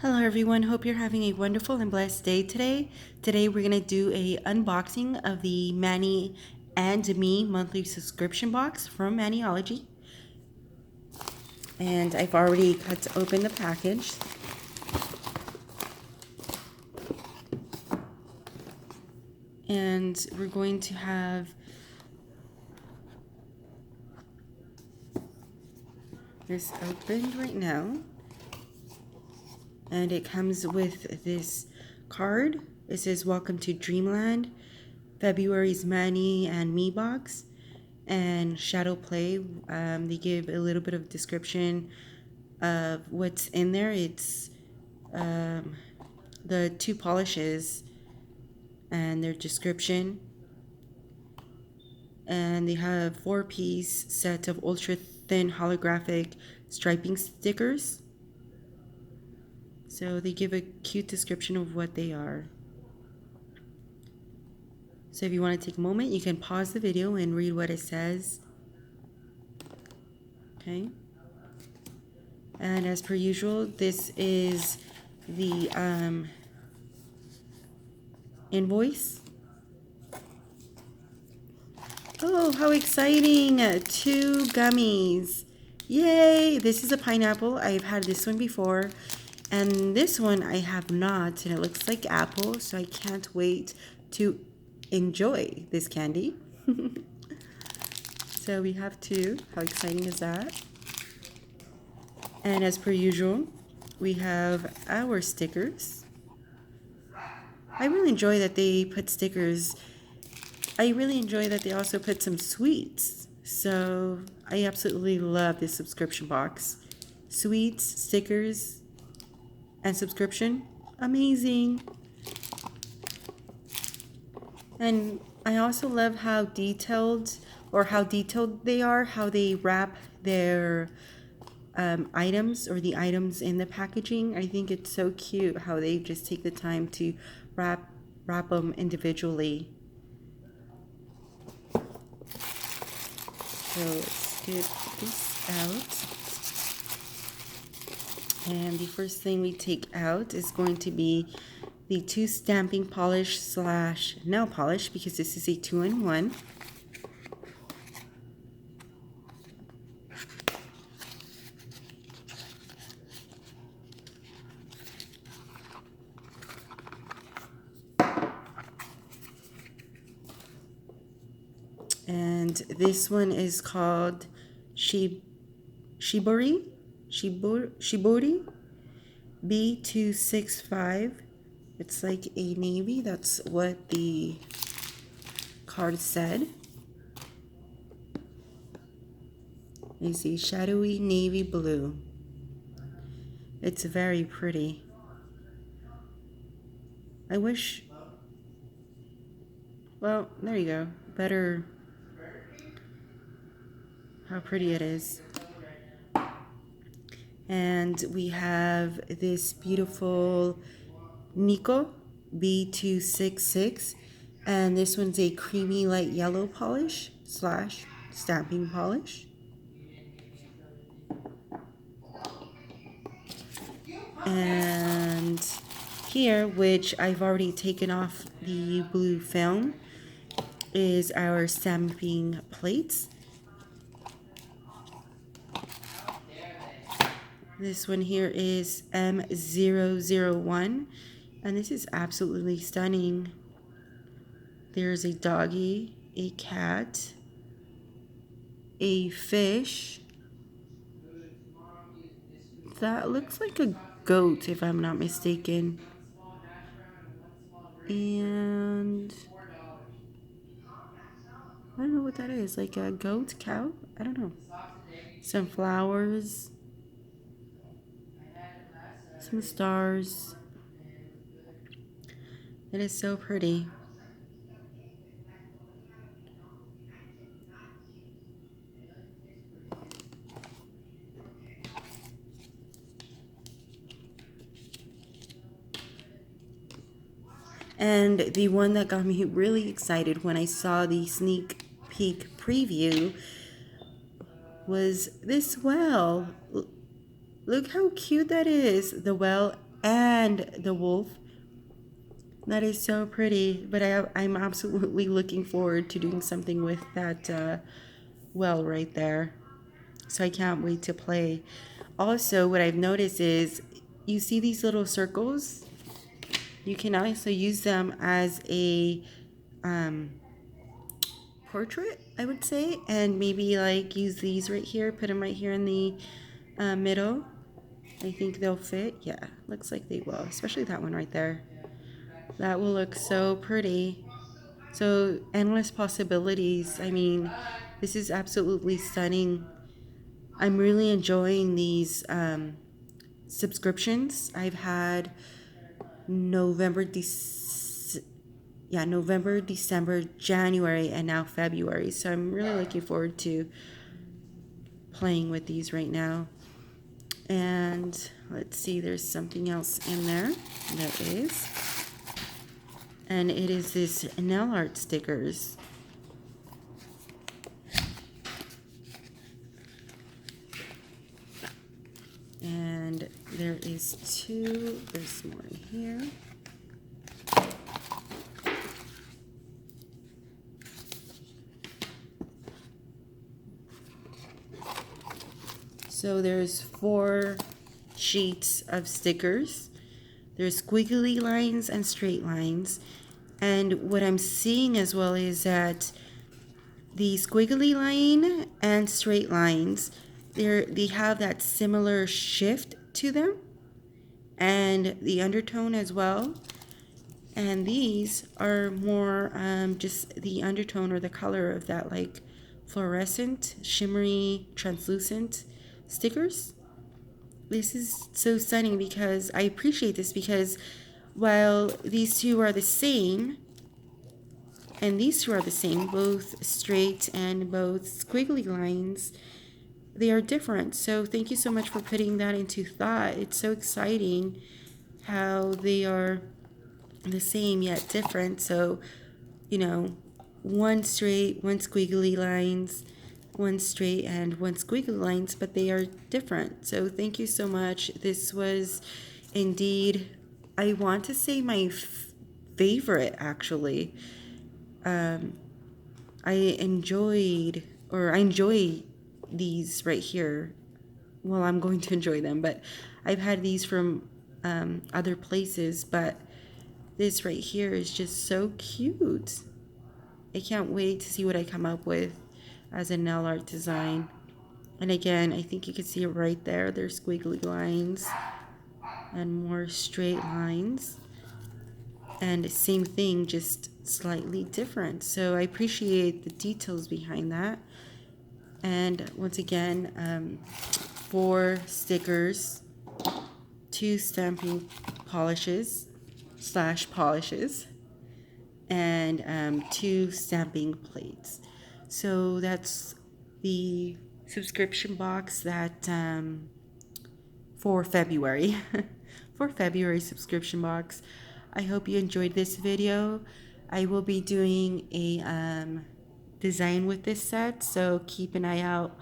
Hello everyone, hope you're having a wonderful and blessed day today. Today we're going to do a unboxing of the Manny and Me monthly subscription box from Maniology. And I've already cut open the package. And we're going to have this opened right now. And it comes with this card. It says, "Welcome to DreamLand, February's Manny and Me box." And Shadow Play, they give a little bit of description of what's in there. It's the two polishes and their description. And they have 4-piece set of ultra thin holographic striping stickers. So they give a cute description of what they are. So if you want to take a moment, you can pause the video and read what it says. Okay. And as per usual, this is the invoice. Oh, how exciting! 2 gummies. Yay! This is a pineapple. I've had this one before. And this one I have not, and it looks like apple, so I can't wait to enjoy this candy. So we have 2. How exciting is that? And as per usual, we have our stickers. I really enjoy that they put stickers. I really enjoy that they also put some sweets. So I absolutely love this subscription box. Sweets, stickers, and subscription, amazing. And I also love how detailed they are, how they wrap their items or the items in the packaging. I think it's so cute how they just take the time to wrap them individually. So let's get this out. And the first thing we take out is going to be the 2 stamping polish / nail polish, because this is a 2-in-1. And this one is called Shibori B265. It's like a navy. That's what the card said. Is a shadowy navy blue. It's very pretty. I wish, well, there you go. Better how pretty it is. And we have this beautiful Nikko B266, and this one's a creamy light yellow polish / stamping polish. And here, which I've already taken off the blue film, is our stamping plates. This one here is M001, and this is absolutely stunning. There's a doggy, a cat, a fish. That looks like a goat, if I'm not mistaken. And I don't know what that is, like a goat, cow? I don't know. Some flowers. Some stars. It is so pretty. And the one that got me really excited when I saw the sneak peek preview was this whale. Look how cute that is. The whale and the wolf. That is so pretty, but I'm absolutely looking forward to doing something with that well right there. So I can't wait to play. Also, what I've noticed is you see these little circles? You can also use them as a portrait, I would say, and maybe like use these right here, put them right here in the middle. I think they'll fit. Yeah, looks like they will, especially that one right there. That will look so pretty. So endless possibilities. I mean, this is absolutely stunning. I'm really enjoying these subscriptions. I've had November, November, December, January, and now February. So I'm really looking forward to playing with these right now. And let's see, there's something else in there. There is. And it is this nail art stickers. And there is two, there's more here. So there's 4 sheets of stickers. There's squiggly lines and straight lines. And what I'm seeing as well is that the squiggly line and straight lines, they have that similar shift to them and the undertone as well. And these are more just the undertone or the color of that like fluorescent, shimmery, translucent stickers. This is so stunning because I appreciate this because while these two are the same, and these two are the same, both straight and both squiggly lines, they are different. So thank you so much for putting that into thought. It's so exciting how they are the same yet different. So, you know, one straight, one squiggly lines, one straight and one squiggly lines, but they are different. So thank you so much. This was indeed, I want to say my favorite actually. I enjoy these right here. Well, I'm going to enjoy them, but I've had these from other places, but this right here is just so cute. I can't wait to see what I come up with as a nail art design. And again, I think you can see it right there. There's squiggly lines and more straight lines. And same thing, just slightly different. So I appreciate the details behind that. And once again, 4 stickers, 2 stamping polishes / polishes, and 2 stamping plates. So that's the subscription box that for February. For February subscription box. I hope you enjoyed this video. I will be doing a design with this set, so keep an eye out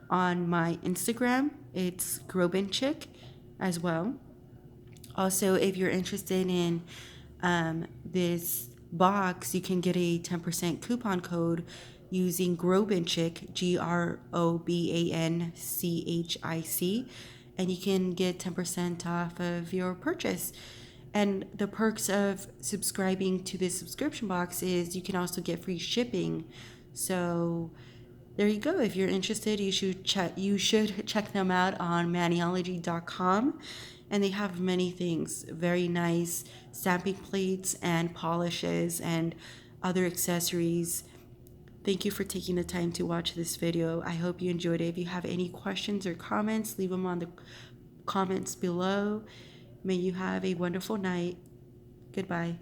on my Instagram. It's Grobinchick as well. Also, if you're interested in this box, you can get a 10% coupon code using Grobinchick, GROBANCHIC, and you can get 10% off of your purchase. And the perks of subscribing to this subscription box is you can also get free shipping. So there you go. If you're interested, you should check them out on maniology.com. And they have many things, very nice stamping plates and polishes and other accessories. Thank you for taking the time to watch this video. I hope you enjoyed it. If you have any questions or comments, leave them on the comments below. May you have a wonderful night. Goodbye.